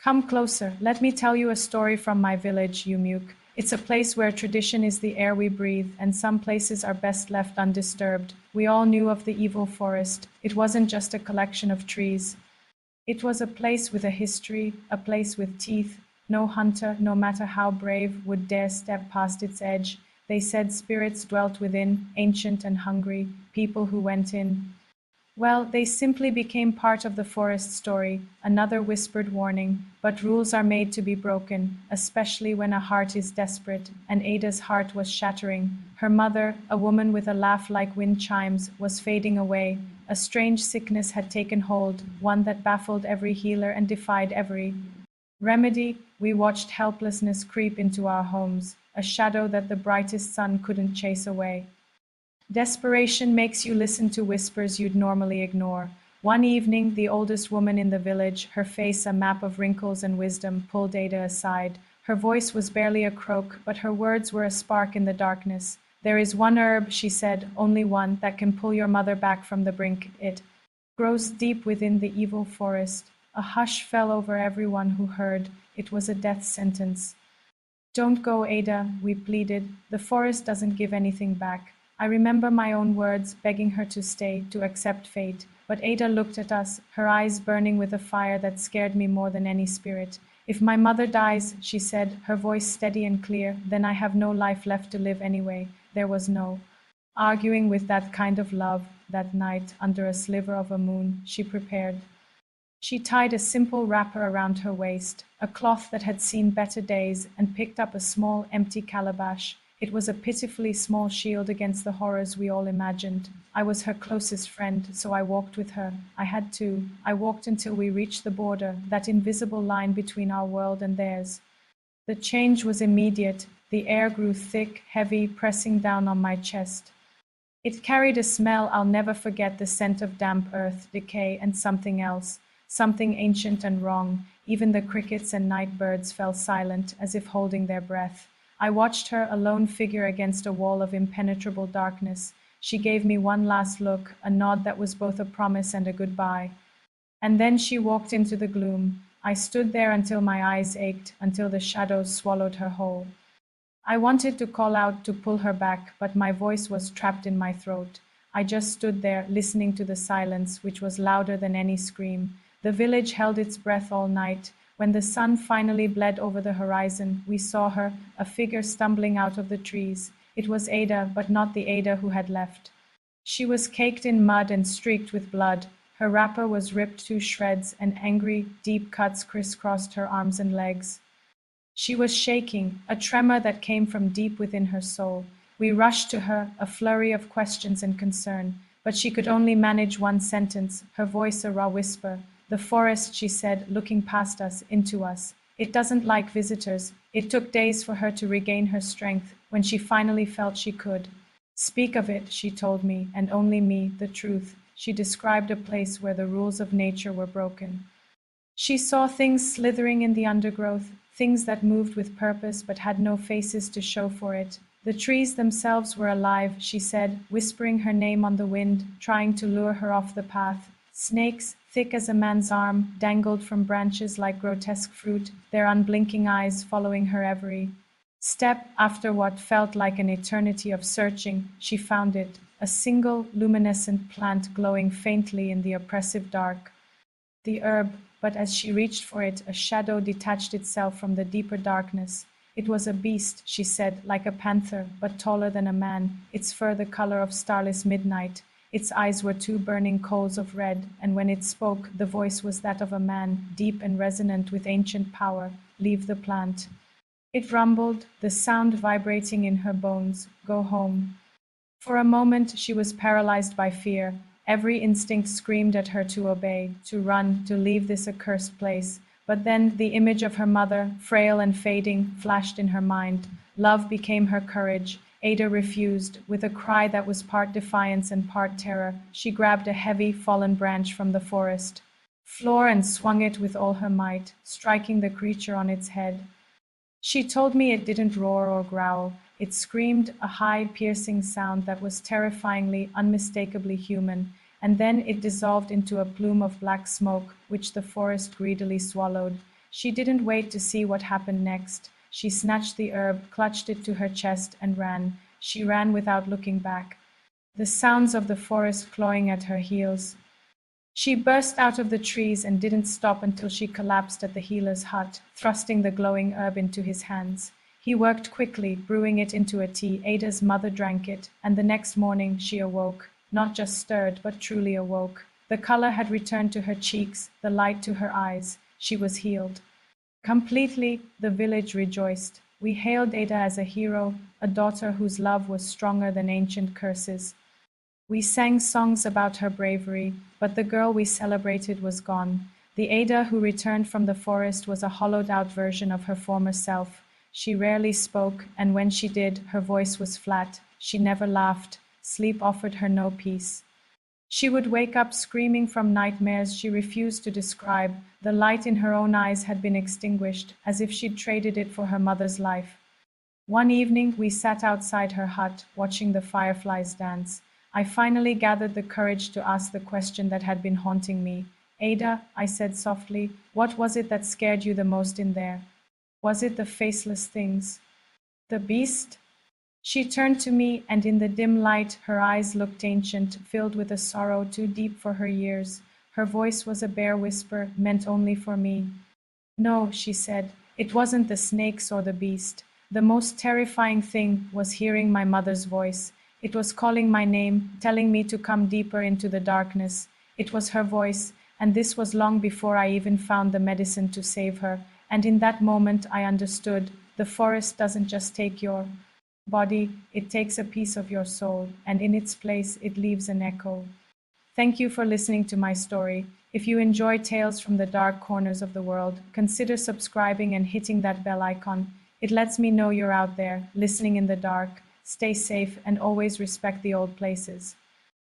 Come closer, let me tell you a story from my village, Yumuk. It's a place where tradition is the air we breathe, and some places are best left undisturbed. We all knew of the evil forest. It wasn't just a collection of trees. It was a place with a history, a place with teeth. No hunter, no matter how brave, would dare step past its edge. They said spirits dwelt within, ancient and hungry, people who went in. Well, they simply became part of the forest story, another whispered warning, but rules are made to be broken, especially when a heart is desperate, and Ada's heart was shattering. Her mother, a woman with a laugh like wind chimes, was fading away. A strange sickness had taken hold, one that baffled every healer and defied every remedy. We watched helplessness creep into our homes, a shadow that the brightest sun couldn't chase away. Desperation makes you listen to whispers you'd normally ignore. One evening, the oldest woman in the village, her face a map of wrinkles and wisdom, pulled Ada aside. Her voice was barely a croak, but her words were a spark in the darkness. There is one herb, she said, only one, that can pull your mother back from the brink. It grows deep within the evil forest. A hush fell over everyone who heard. It was a death sentence. Don't go, Ada, we pleaded. The forest doesn't give anything back. I remember my own words, begging her to stay, to accept fate. But Ada looked at us, her eyes burning with a fire that scared me more than any spirit. If my mother dies, she said, her voice steady and clear, then I have no life left to live anyway. There was no arguing with that kind of love. That night, under a sliver of a moon, she prepared. She tied a simple wrapper around her waist, a cloth that had seen better days, and picked up a small, empty calabash. It was a pitifully small shield against the horrors we all imagined. I was her closest friend, so I walked with her. I had to. I walked until we reached the border, that invisible line between our world and theirs. The change was immediate. The air grew thick, heavy, pressing down on my chest. It carried a smell I'll never forget, the scent of damp earth, decay, and something else. Something ancient and wrong. Even the crickets and night birds fell silent, as if holding their breath. I watched her, a lone figure against a wall of impenetrable darkness. She gave me one last look, a nod that was both a promise and a goodbye. And then she walked into the gloom. I stood there until my eyes ached, until the shadows swallowed her whole. I wanted to call out, to pull her back, but my voice was trapped in my throat. I just stood there, listening to the silence, which was louder than any scream. The village held its breath all night. When the sun finally bled over the horizon, we saw her, a figure stumbling out of the trees. It was Ada, but not the Ada who had left. She was caked in mud and streaked with blood. Her wrapper was ripped to shreds, and angry, deep cuts crisscrossed her arms and legs. She was shaking, a tremor that came from deep within her soul. We rushed to her, a flurry of questions and concern, but she could only manage one sentence, her voice a raw whisper. The forest, she said, looking past us, into us. It doesn't like visitors. It took days for her to regain her strength. When she finally felt she could speak of it, she told me, and only me, the truth. She described a place where the rules of nature were broken. She saw things slithering in the undergrowth, things that moved with purpose but had no faces to show for it. The trees themselves were alive, she said, whispering her name on the wind, trying to lure her off the path. Snakes, thick as a man's arm, dangled from branches like grotesque fruit, their unblinking eyes following her every step. After what felt like an eternity of searching, she found it, a single luminescent plant glowing faintly in the oppressive dark. The herb, but as she reached for it, a shadow detached itself from the deeper darkness. It was a beast, she said, like a panther, but taller than a man, its fur the color of starless midnight. Its eyes were two burning coals of red, and when it spoke, the voice was that of a man, deep and resonant with ancient power. Leave the plant. It rumbled, the sound vibrating in her bones. Go home. For a moment, she was paralyzed by fear. Every instinct screamed at her to obey, to run, to leave this accursed place. But then the image of her mother, frail and fading, flashed in her mind. Love became her courage. Ada refused. With a cry that was part defiance and part terror, she grabbed a heavy, fallen branch from the forest floor and swung it with all her might, striking the creature on its head. She told me it didn't roar or growl. It screamed, a high, piercing sound that was terrifyingly, unmistakably human, and then it dissolved into a plume of black smoke, which the forest greedily swallowed. She didn't wait to see what happened next. She snatched the herb, clutched it to her chest, and ran. She ran without looking back. The sounds of the forest clawing at her heels. She burst out of the trees and didn't stop until she collapsed at the healer's hut, thrusting the glowing herb into his hands. He worked quickly, brewing it into a tea. Ada's mother drank it, and the next morning she awoke. Not just stirred, but truly awoke. The color had returned to her cheeks, the light to her eyes. She was healed. Completely, the village rejoiced. We hailed Ada as a hero, a daughter whose love was stronger than ancient curses. We sang songs about her bravery, but the girl we celebrated was gone. The Ada who returned from the forest was a hollowed-out version of her former self. She rarely spoke, and when she did, her voice was flat. She never laughed. Sleep offered her no peace. She would wake up screaming from nightmares she refused to describe. The light in her own eyes had been extinguished, as if she'd traded it for her mother's life. One evening, we sat outside her hut, watching the fireflies dance. I finally gathered the courage to ask the question that had been haunting me. Ada, I said softly, what was it that scared you the most in there? Was it the faceless things? The beast? She turned to me, and in the dim light, her eyes looked ancient, filled with a sorrow too deep for her years. Her voice was a bare whisper, meant only for me. No, she said, it wasn't the snakes or the beast. The most terrifying thing was hearing my mother's voice. It was calling my name, telling me to come deeper into the darkness. It was her voice, and this was long before I even found the medicine to save her. And in that moment I understood, the forest doesn't just take your body, it takes a piece of your soul, and in its place it leaves an echo. Thank you for listening to my story. If you enjoy tales from the dark corners of the world, consider subscribing and hitting that bell icon. It lets me know you're out there, listening in the dark. Stay safe and always respect the old places.